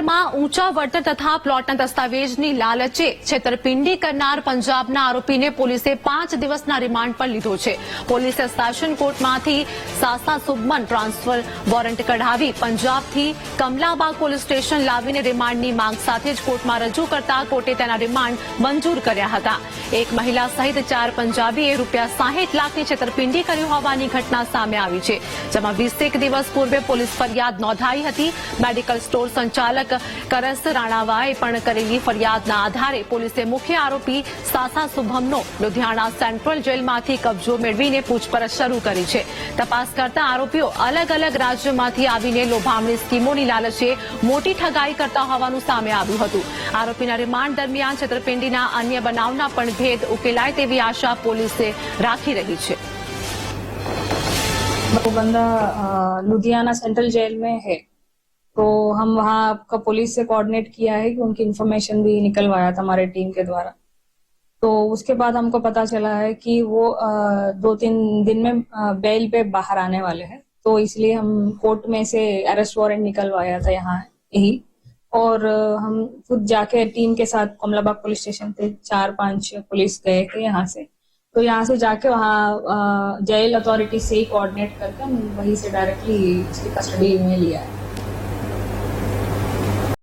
ગાંધીનગરમાં ઊંચા વળતર તથા પ્લોટના દસ્તાવેજની લાલચે છેતરપિંડી કરનાર પંજાબના આરોપીને પોલીસે 5 દિવસના રિમાન્ડ પર લીધો છે. પોલીસે સેશન કોર્ટમાંથી સાસા સુબમન ટ્રાન્સફર વોરંટ કઢાવી પંજાબથી કમલાબાગ પોલીસ સ્ટેશન લાવીને રિમાન્ડની માંગ સાથે જ કોર્ટમાં રજૂ કરતા કોર્ટે તેના રિમાન્ડ મંજૂર કર્યા હતા. એક મહિલા સહિત 4 પંજાબીએ ₹60 લાખની છેતરપિંડી કરી હોવાની ઘટના સામે આવી છે, જેમાં 21 દિવસ પૂર્વે પોલીસ ફરિયાદ નોંધાઈ હતી. મેડિકલ સ્ટોર સંચાલક કરસ રાણાવાએ પણ કરેલી ફરિયાદના આધારે પોલીસે મુખ્ય આરોપી સાસા સુભમનો લુધિયાણા સેન્ટ્રલ જેલમાંથી કબજો મેળવીને પૂછપરછ શરૂ કરી છે. તપાસ કરતા આરોપીઓ અલગ અલગ રાજ્યોમાંથી આવીને લોભામણી સ્કીમોની લાલચે મોટી ઠગાઈ કરતા હોવાનું સામે આવ્યું હતું. આરોપીના રિમાન્ડ દરમિયાન છેતરપિંડીના અન્ય બનાવના પણ ભેદ ઉકેલાય તેવી આશા પોલીસે રાખી રહી છે. वो बंदा लुधियाना सेंट्रल जेल में है, तो हम वहाँ आपका पुलिस से कोऑर्डिनेट किया है कि उनकी इन्फॉर्मेशन भी निकलवाया था हमारे टीम के द्वारा. तो उसके बाद हमको पता चला है कि वो 2-3 दिन में बेल पे बाहर आने वाले हैं, तो इसलिए हम कोर्ट में से अरेस्ट वारंट निकलवाया था यहाँ यही. और हम खुद जाके टीम के साथ कमलाबाग पुलिस स्टेशन पे 4-5 पुलिस गए थे यहाँ से. तो यहाँ से जाके वहाँ जेल अथॉरिटी से ही कोऑर्डिनेट करके हम वहीं से डायरेक्टली उसकी कस्टडी में लिया है.